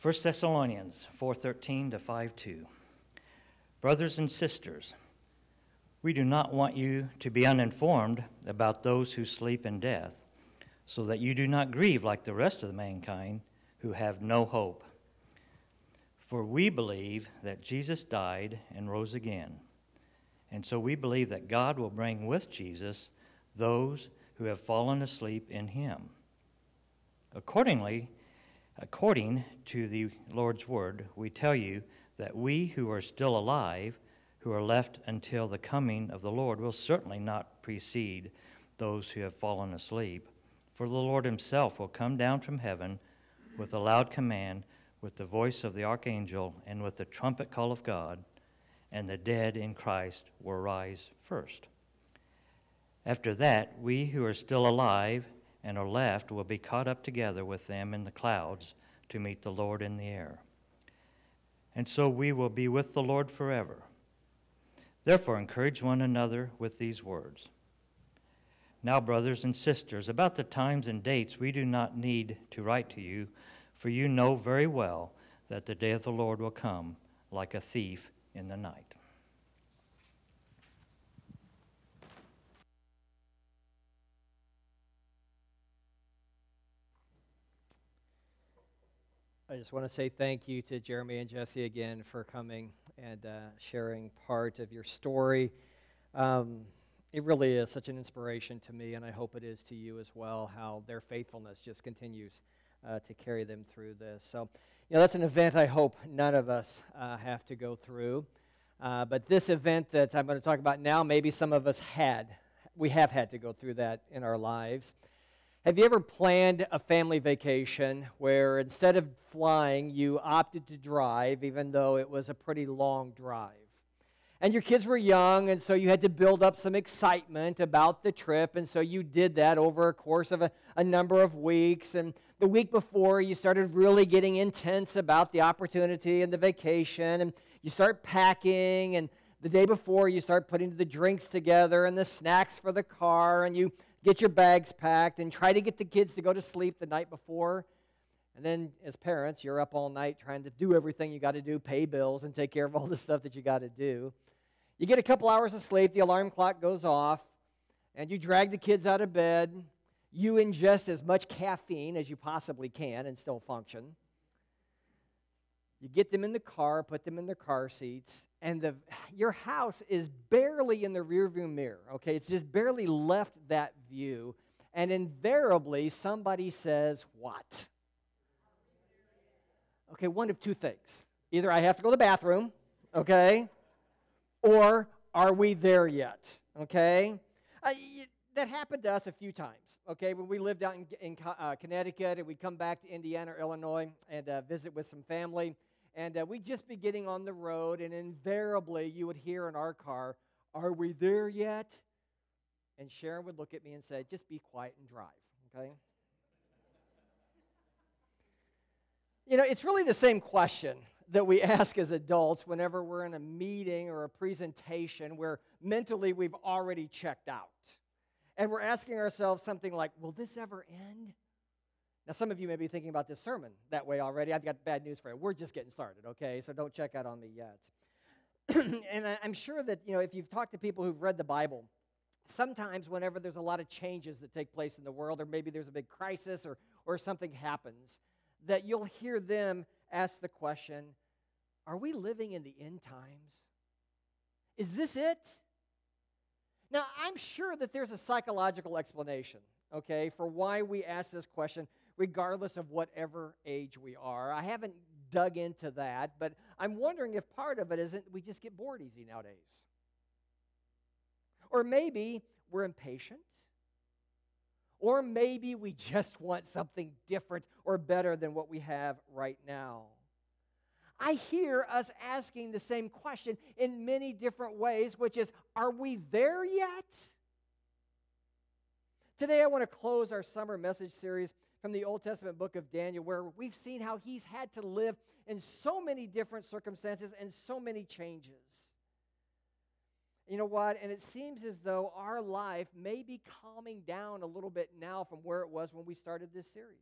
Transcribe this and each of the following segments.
1 Thessalonians 4:13 to 5:2. Brothers and sisters, we do not want you to be uninformed about those who sleep in death, so that you do not grieve like the rest of the mankind who have no hope. For we believe that Jesus died and rose again, and so we believe that God will bring with Jesus those who have fallen asleep in him. According to the Lord's word, we tell you that we who are still alive, who are left until the coming of the Lord, will certainly not precede those who have fallen asleep. For the Lord himself will come down from heaven with a loud command, with the voice of the archangel, and with the trumpet call of God, and the dead in Christ will rise first. After that, we who are still alive and are left will be caught up together with them in the clouds to meet the Lord in the air. And so we will be with the Lord forever. Therefore, encourage one another with these words. Now, brothers and sisters, about the times and dates we do not need to write to you, for you know very well that the day of the Lord will come like a thief in the night. I just want to say thank you to Jeremy and Jesse again for coming and sharing part of your story. It really is such an inspiration to me, and I hope it is to you as well, how their faithfulness just continues to carry them through this. So, that's an event I hope none of us have to go through. But this event that I'm going to talk about now, maybe some of us we have had to go through that in our lives. Have you ever planned a family vacation where instead of flying, you opted to drive, even though it was a pretty long drive? And your kids were young, and so you had to build up some excitement about the trip, and so you did that over a course of a number of weeks. And the week before, you started really getting intense about the opportunity and the vacation, and you start packing, and the day before, you start putting the drinks together and the snacks for the car, and you get your bags packed and try to get the kids to go to sleep the night before. And then as parents, you're up all night trying to do everything you got to do, pay bills and take care of all the stuff that you got to do. You get a couple hours of sleep, the alarm clock goes off, and you drag the kids out of bed. You ingest as much caffeine as you possibly can and still function. You get them in the car, put them in their car seats, and your house is barely in the rearview mirror, okay? It's just barely left that view, and invariably somebody says, what? Okay, one of two things. Either I have to go to the bathroom, okay, or are we there yet, okay? That happened to us a few times, okay? When we lived out in Connecticut, and we'd come back to Indiana or Illinois and visit with some family, and we'd just be getting on the road, and invariably you would hear in our car, are we there yet? And Sharon would look at me and say, just be quiet and drive, okay? It's really the same question that we ask as adults whenever we're in a meeting or a presentation where mentally we've already checked out. And we're asking ourselves something like, will this ever end? Now, some of you may be thinking about this sermon that way already. I've got bad news for you. We're just getting started, okay? So don't check out on me yet. And I'm sure that, if you've talked to people who've read the Bible, sometimes whenever there's a lot of changes that take place in the world, or maybe there's a big crisis or something happens, that you'll hear them ask the question, are we living in the end times? Is this it? Now, I'm sure that there's a psychological explanation, okay, for why we ask this question, regardless of whatever age we are. I haven't dug into that, but I'm wondering if part of it isn't we just get bored easy nowadays. Or maybe we're impatient. Or maybe we just want something different or better than what we have right now. I hear us asking the same question in many different ways, which is, are we there yet? Today I want to close our summer message series from the Old Testament book of Daniel, where we've seen how he's had to live in so many different circumstances and so many changes. You know what? And it seems as though our life may be calming down a little bit now from where it was when we started this series.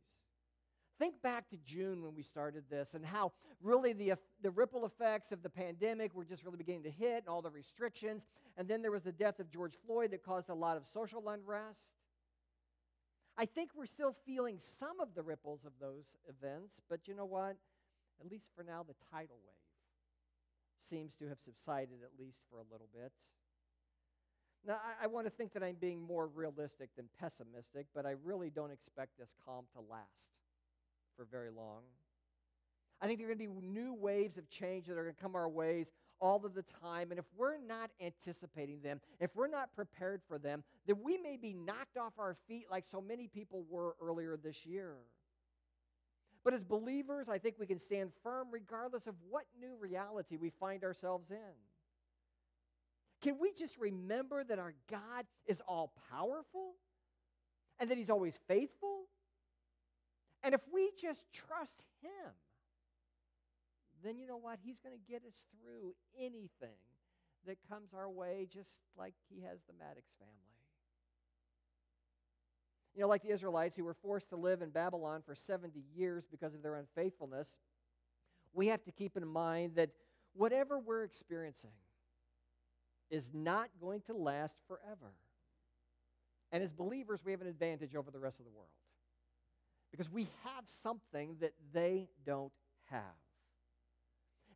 Think back to June when we started this and how really the ripple effects of the pandemic were just really beginning to hit and all the restrictions. And then there was the death of George Floyd that caused a lot of social unrest. I think we're still feeling some of the ripples of those events, but you know what? At least for now, the tidal wave seems to have subsided, at least for a little bit. Now, I want to think that I'm being more realistic than pessimistic, but I really don't expect this calm to last for very long. I think there are going to be new waves of change that are going to come our ways all of the time, and if we're not anticipating them, if we're not prepared for them, then we may be knocked off our feet like so many people were earlier this year. But as believers, I think we can stand firm regardless of what new reality we find ourselves in. Can we just remember that our God is all-powerful and that He's always faithful? And if we just trust Him, then you know what? He's going to get us through anything that comes our way, just like He has the Maddox family. You know, like the Israelites who were forced to live in Babylon for 70 years because of their unfaithfulness, we have to keep in mind that whatever we're experiencing is not going to last forever. And as believers, we have an advantage over the rest of the world because we have something that they don't have.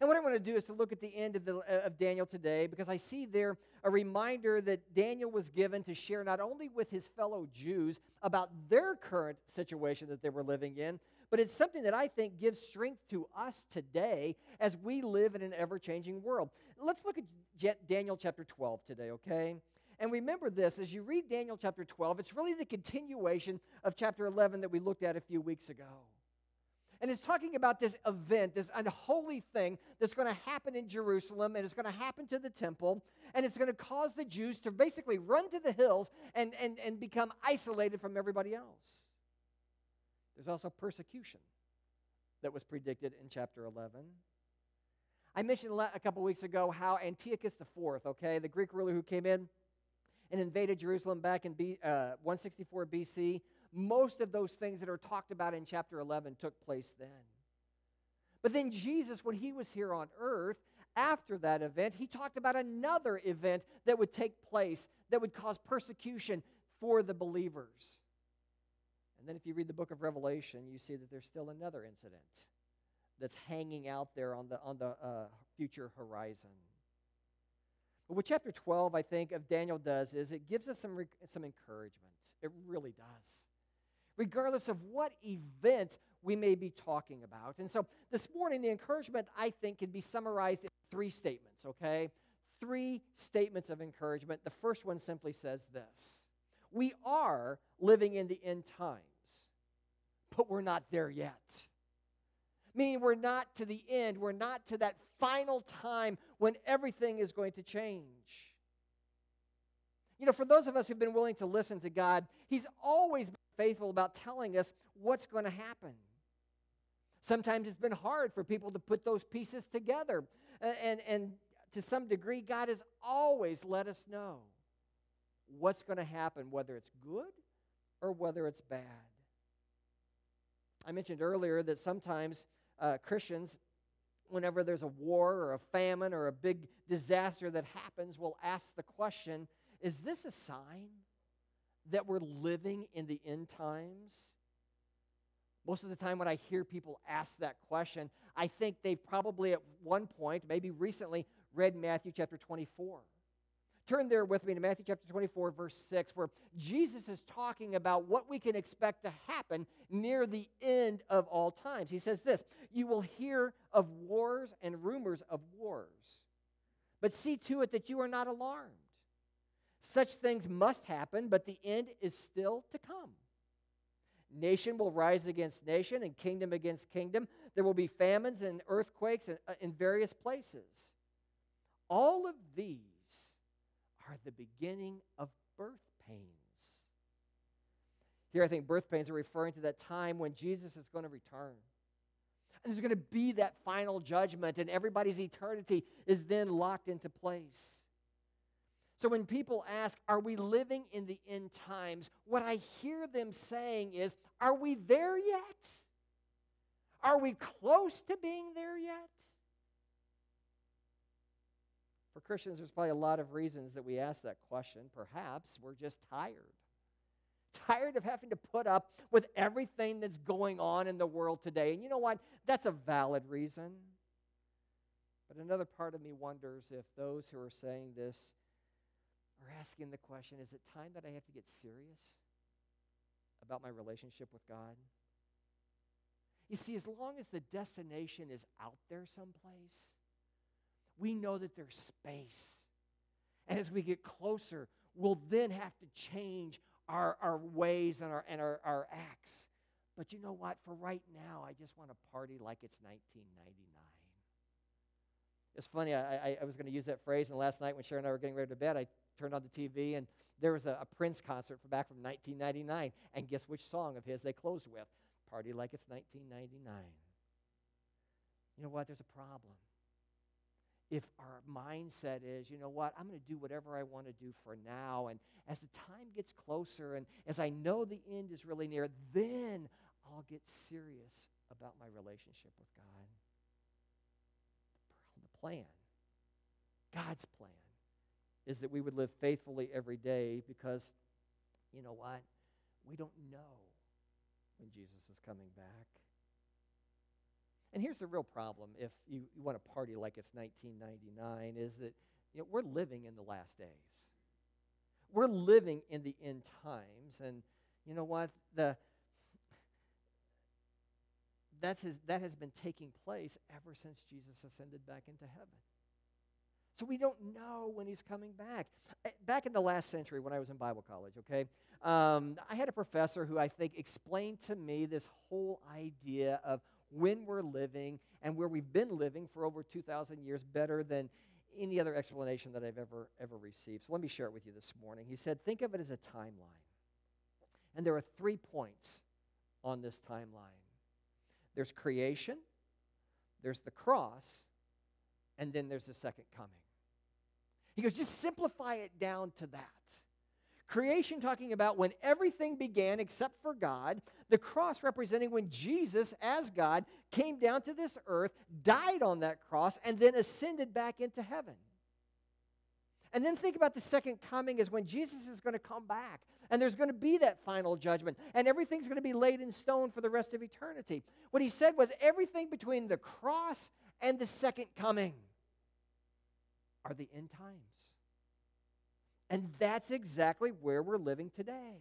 And what I want to do is to look at the end of Daniel today, because I see there a reminder that Daniel was given to share not only with his fellow Jews about their current situation that they were living in, but it's something that I think gives strength to us today as we live in an ever-changing world. Let's look at Daniel chapter 12 today, okay? And remember this, as you read Daniel chapter 12, it's really the continuation of chapter 11 that we looked at a few weeks ago. And it's talking about this event, this unholy thing that's going to happen in Jerusalem, and it's going to happen to the temple, and it's going to cause the Jews to basically run to the hills and become isolated from everybody else. There's also persecution that was predicted in chapter 11. I mentioned a couple weeks ago how Antiochus IV, okay, the Greek ruler who came in and invaded Jerusalem back in 164 BC, most of those things that are talked about in chapter 11 took place then. But then Jesus, when He was here on earth, after that event, He talked about another event that would take place that would cause persecution for the believers. And then if you read the book of Revelation, you see that there's still another incident that's hanging out there on the future horizon. But what chapter 12, I think, of Daniel does is it gives us some encouragement. It really does. Regardless of what event we may be talking about. And so this morning, the encouragement, I think, can be summarized in 3 statements, okay? 3 statements of encouragement. The first one simply says this: we are living in the end times, but we're not there yet. Meaning we're not to the end. We're not to that final time when everything is going to change. You know, for those of us who've been willing to listen to God, He's always been faithful about telling us what's going to happen. Sometimes it's been hard for people to put those pieces together. And to some degree, God has always let us know what's going to happen, whether it's good or whether it's bad. I mentioned earlier that sometimes Christians, whenever there's a war or a famine or a big disaster that happens, will ask the question, is this a sign that we're living in the end times? Most of the time when I hear people ask that question, I think they've probably at one point, maybe recently, read Matthew chapter 24. Turn there with me to Matthew chapter 24, verse 6, where Jesus is talking about what we can expect to happen near the end of all times. He says this: you will hear of wars and rumors of wars, but see to it that you are not alarmed. Such things must happen, but the end is still to come. Nation will rise against nation and kingdom against kingdom. There will be famines and earthquakes in various places. All of these are the beginning of birth pains. Here I think birth pains are referring to that time when Jesus is going to return. And there's going to be that final judgment, and everybody's eternity is then locked into place. So when people ask, are we living in the end times? What I hear them saying is, are we there yet? Are we close to being there yet? For Christians, there's probably a lot of reasons that we ask that question. Perhaps we're just tired. Tired of having to put up with everything that's going on in the world today. And you know what? That's a valid reason. But another part of me wonders if those who are saying this are asking the question, is it time that I have to get serious about my relationship with God? You see, as long as the destination is out there someplace, we know that there's space. And as we get closer, we'll then have to change our ways and our acts. But you know what? For right now, I just want to party like it's 1999. It's funny, I was going to use that phrase, and last night when Sharon and I were getting ready to bed, I turned on the TV, and there was a Prince concert back from 1999. And guess which song of his they closed with? Party like it's 1999. You know what? There's a problem. If our mindset is, you know what, I'm going to do whatever I want to do for now, and as the time gets closer and as I know the end is really near, then I'll get serious about my relationship with God. The plan, God's plan, is that we would live faithfully every day because, you know what, we don't know when Jesus is coming back. And here's the real problem if you want to party like it's 1999, is that we're living in the last days. We're living in the end times. And you know what? That has been taking place ever since Jesus ascended back into heaven. So we don't know when he's coming back. Back in the last century when I was in Bible college, okay, I had a professor who I think explained to me this whole idea of when we're living and where we've been living for over 2,000 years better than any other explanation that I've ever received. So let me share it with you this morning. He said, think of it as a timeline. And there are 3 points on this timeline. There's creation, there's the cross, and then there's the second coming. He goes, just simplify it down to that. Creation talking about when everything began except for God. The cross representing when Jesus, as God, came down to this earth, died on that cross, and then ascended back into heaven. And then think about the second coming as when Jesus is going to come back. And there's going to be that final judgment. And everything's going to be laid in stone for the rest of eternity. What he said was everything between the cross and the second coming are the end times. And that's exactly where we're living today.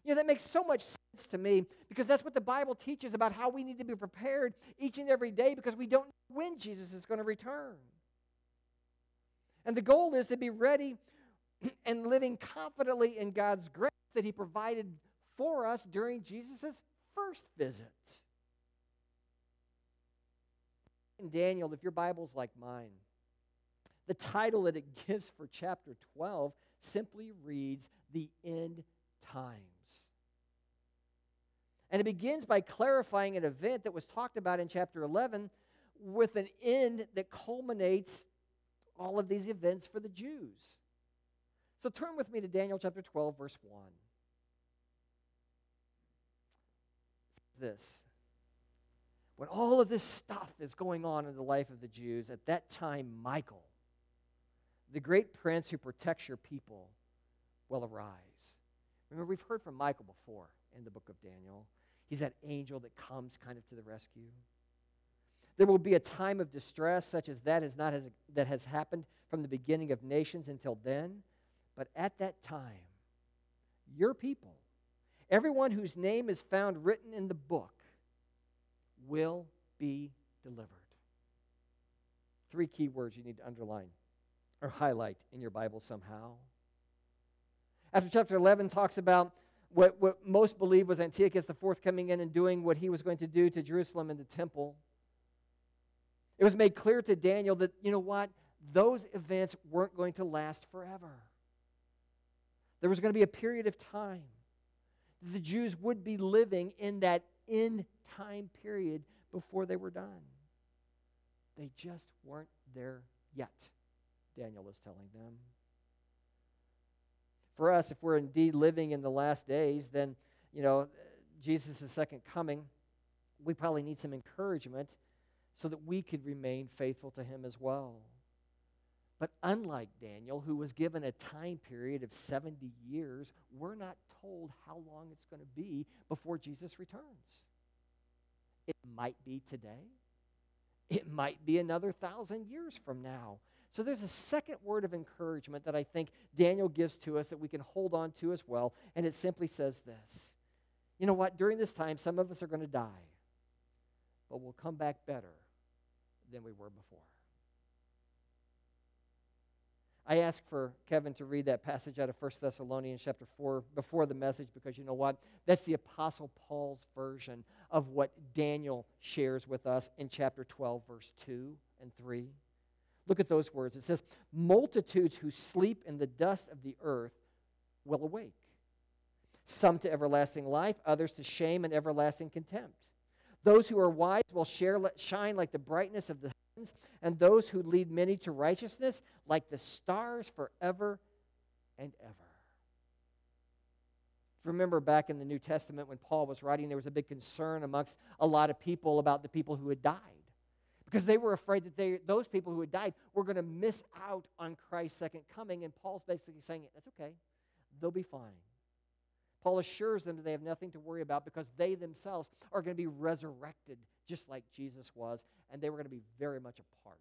That makes so much sense to me because that's what the Bible teaches about how we need to be prepared each and every day because we don't know when Jesus is going to return. And the goal is to be ready and living confidently in God's grace that he provided for us during Jesus' first visit. In Daniel, if your Bible's like mine, the title that it gives for chapter 12 simply reads, The End Times. And it begins by clarifying an event that was talked about in chapter 11 with an end that culminates all of these events for the Jews. So turn with me to Daniel chapter 12, verse 1. This. When all of this stuff is going on in the life of the Jews, at that time Michael, the great prince who protects your people, will arise. Remember, we've heard from Michael before in the book of Daniel. He's that angel that comes kind of to the rescue. There will be a time of distress such as that has happened from the beginning of nations until then. But at that time, your people, everyone whose name is found written in the book, will be delivered. 3 key words you need to underline or highlight in your Bible somehow. After chapter 11 talks about what most believe was Antiochus IV coming in and doing what he was going to do to Jerusalem and the temple, it was made clear to Daniel that, you know what, those events weren't going to last forever. There was going to be a period of time that the Jews would be living in that end time period before they were done. They just weren't there yet, Daniel is telling them. For us, if we're indeed living in the last days, then, Jesus' second coming we probably need some encouragement so that we could remain faithful to him as well. But unlike Daniel, who was given a time period of 70 years, we're not told how long it's going to be before Jesus returns. It might be today. It might be another 1,000 years from now. So there's a second word of encouragement that I think Daniel gives to us that we can hold on to as well, and it simply says this. You know what? During this time, some of us are going to die, but we'll come back better than we were before. I asked for Kevin to read that passage out of 1 Thessalonians chapter 4 before the message because you know what? That's the Apostle Paul's version of what Daniel shares with us in chapter 12, verse 2 and 3. Look at those words. It says, multitudes who sleep in the dust of the earth will awake. Some to everlasting life, others to shame and everlasting contempt. Those who are wise will shine like the brightness of the heavens, and those who lead many to righteousness like the stars forever and ever. Remember back in the New Testament when Paul was writing, there was a big concern amongst a lot of people about the people who had died. Because they were afraid that those people who had died were going to miss out on Christ's second coming, and Paul's basically saying, that's okay, they'll be fine. Paul assures them that they have nothing to worry about because they themselves are going to be resurrected just like Jesus was, and they were going to be very much a part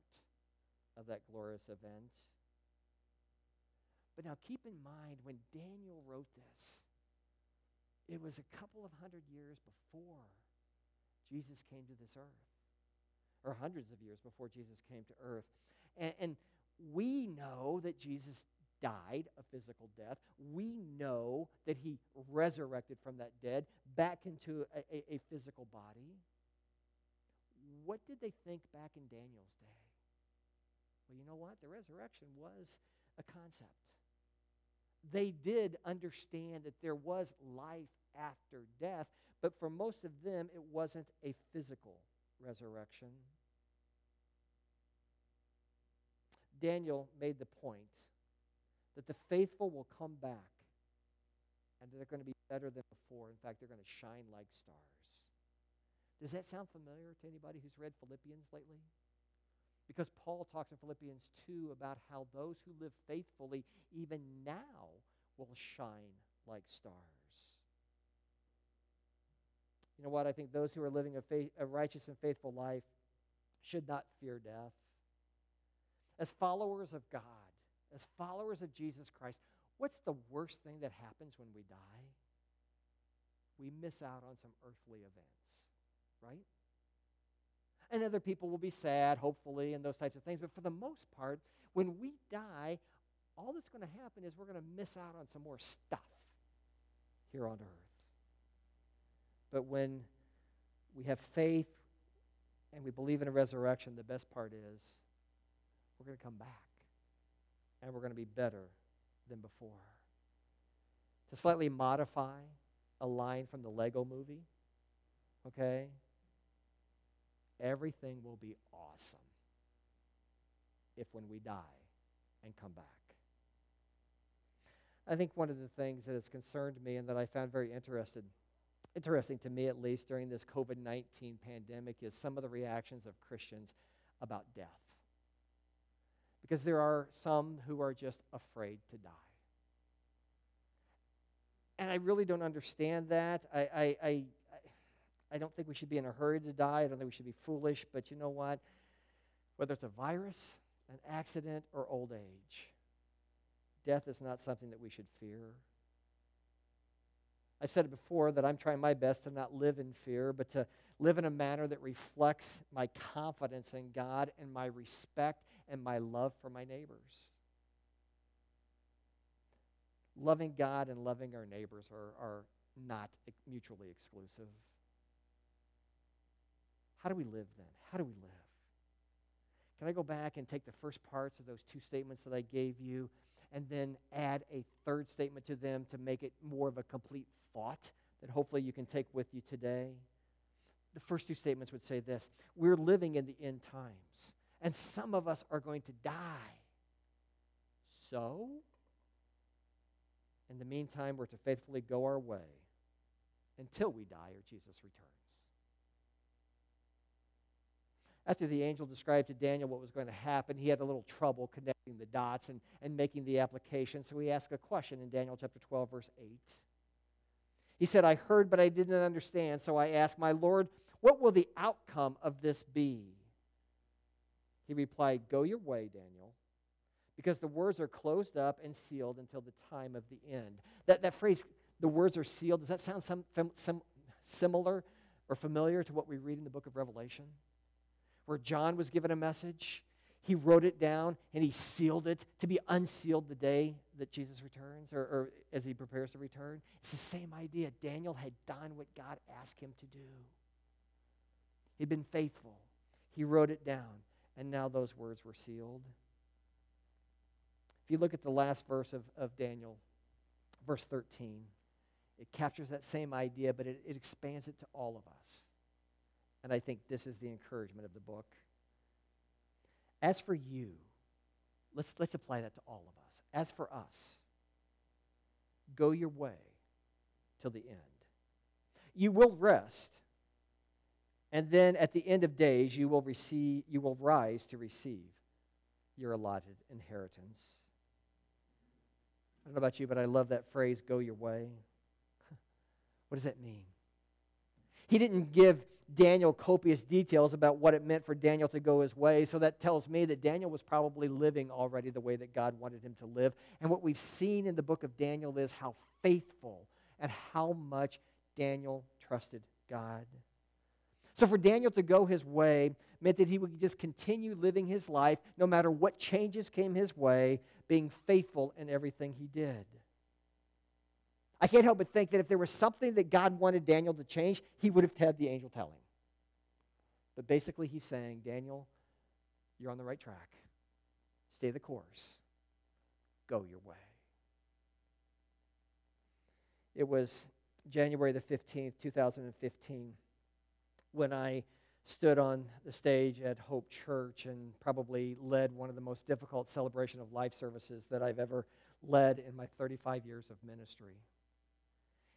of that glorious event. But now keep in mind, when Daniel wrote this, it was a couple of 100 years before Jesus came to this earth, or hundreds of years before Jesus came to earth. And we know that Jesus died a physical death. We know that he resurrected from that dead back into a physical body. What did they think back in Daniel's day? Well, you know what? The resurrection was a concept. They did understand that there was life after death, but for most of them, it wasn't a physical resurrection. Daniel made the point that the faithful will come back and they're going to be better than before. In fact, they're going to shine like stars. Does that sound familiar to anybody who's read Philippians lately? Because Paul talks in Philippians 2 about how those who live faithfully even now will shine like stars. You know what? I think those who are living a righteous and faithful life should not fear death. As followers of God, as followers of Jesus Christ, what's the worst thing that happens when we die? We miss out on some earthly events, right? And other people will be sad, hopefully, and those types of things. But for the most part, when we die, all that's going to happen is we're going to miss out on some more stuff here on earth. But when we have faith and we believe in a resurrection, the best part is we're going to come back. And we're going to be better than before. To slightly modify a line from the Lego movie, okay? Everything will be awesome if when we die and come back. I think one of the things that has concerned me and that I found very interesting to me at least during this COVID-19 pandemic is some of the reactions of Christians about death. Because there are some who are just afraid to die. And I really don't understand that. I don't think we should be in a hurry to die. I don't think we should be foolish. But you know what? Whether it's a virus, an accident, or old age, death is not something that we should fear. I've said it before that I'm trying my best to not live in fear, but to live in a manner that reflects my confidence in God and my respect and my love for my neighbors. Loving God and loving our neighbors are not mutually exclusive. How do we live then? How do we live? Can I go back and take the first parts of those two statements that I gave you and then add a third statement to them to make it more of a complete thought that hopefully you can take with you today? The first two statements would say this: we're living in the end times, and some of us are going to die. So, in the meantime, we're to faithfully go our way until we die or Jesus returns. After the angel described to Daniel what was going to happen, he had a little trouble connecting the dots and making the application. So he asked a question in Daniel chapter 12, verse 8. He said, I heard, but I didn't understand. So I asked, my Lord, what will the outcome of this be? He replied, go your way, Daniel, because the words are closed up and sealed until the time of the end. That phrase, the words are sealed, does that sound similar or familiar to what we read in the book of Revelation? Where John was given a message, he wrote it down, and he sealed it to be unsealed the day that Jesus returns, or as he prepares to return. It's the same idea. Daniel had done what God asked him to do. He'd been faithful. He wrote it down, and now those words were sealed. If you look at the last verse of Daniel, verse 13, it captures that same idea, but it expands it to all of us. And I think this is the encouragement of the book. As for you, let's apply that to all of us. As for us, go your way till the end. You will rest, and then at the end of days you will rise to receive your allotted inheritance. I don't know about you, but I love that phrase, go your way. What does that mean? He didn't give Daniel copious details about what it meant for Daniel to go his way, so that tells me that Daniel was probably living already the way that God wanted him to live. And what we've seen in the book of Daniel is how faithful and how much Daniel trusted God. So for Daniel to go his way meant that he would just continue living his life no matter what changes came his way, being faithful in everything he did. I can't help but think that if there was something that God wanted Daniel to change, he would have had the angel tell him. But basically he's saying, Daniel, you're on the right track. Stay the course. Go your way. It was January the 15th, 2015, when I stood on the stage at Hope Church and probably led one of the most difficult celebration of life services that I've ever led in my 35 years of ministry.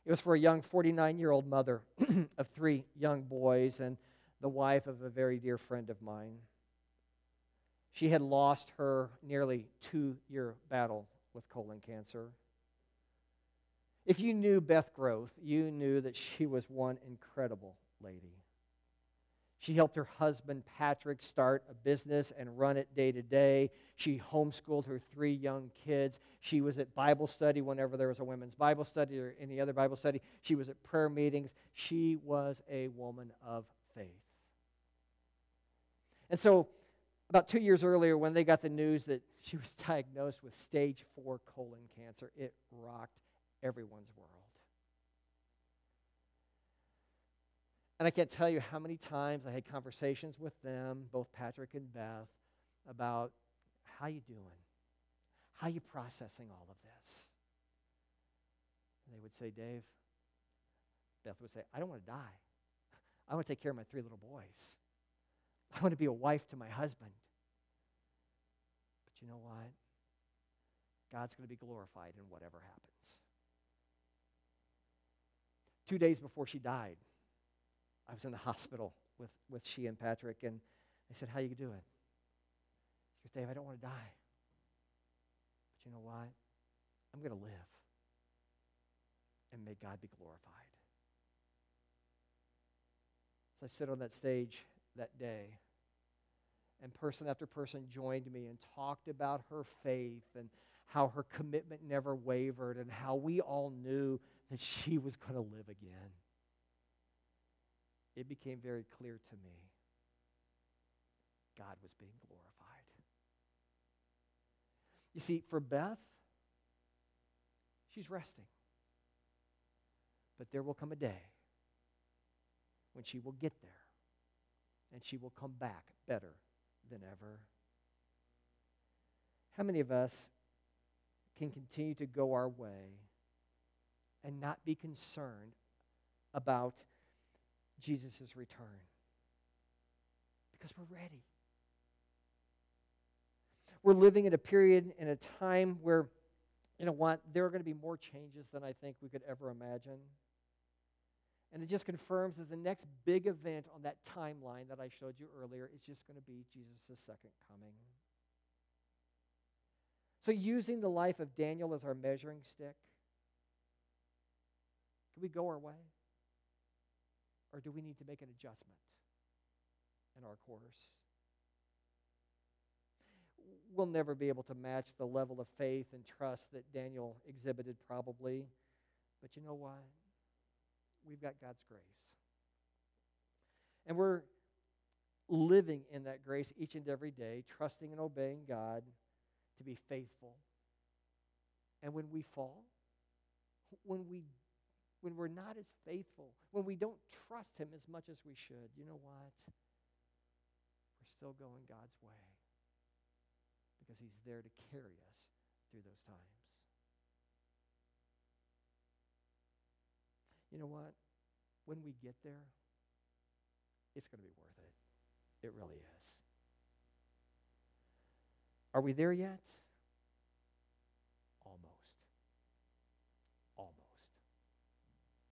It was for a young 49-year-old mother of 3 young boys and the wife of a very dear friend of mine. She had lost her nearly 2-year battle with colon cancer. If you knew Beth Groth, you knew that she was one incredible lady. She helped her husband, Patrick, start a business and run it day to day. She homeschooled her 3 young kids. She was at Bible study whenever there was a women's Bible study or any other Bible study. She was at prayer meetings. She was a woman of faith. And so about 2 years earlier, when they got the news that she was diagnosed with stage 4 colon cancer, it rocked everyone's world. And I can't tell you how many times I had conversations with them, both Patrick and Beth, about how you doing? How you processing all of this? And they would say, Dave, Beth would say, I don't want to die. I want to take care of my 3 little boys. I want to be a wife to my husband. But you know what? God's going to be glorified in whatever happens. 2 days before she died, I was in the hospital with she and Patrick, and I said, how you doing? She goes, Dave, I don't want to die. But you know what? I'm going to live. And may God be glorified. So I stood on that stage that day, and person after person joined me and talked about her faith and how her commitment never wavered and how we all knew that she was going to live again. It became very clear to me God was being glorified. You see, for Beth, she's resting. But there will come a day when she will get there and she will come back better than ever. How many of us can continue to go our way and not be concerned about Jesus' return? Because we're ready. We're living in a period, in a time where, you know what, there are going to be more changes than I think we could ever imagine. And it just confirms that the next big event on that timeline that I showed you earlier is just going to be Jesus' second coming. So using the life of Daniel as our measuring stick, can we go our way? Or do we need to make an adjustment in our course? We'll never be able to match the level of faith and trust that Daniel exhibited probably. But you know what? We've got God's grace. And we're living in that grace each and every day, trusting and obeying God to be faithful. And when we fall, when we're not as faithful, when we don't trust him as much as we should, you know what? We're still going God's way because he's there to carry us through those times. You know what? When we get there, it's going to be worth it. It really is. Are we there yet?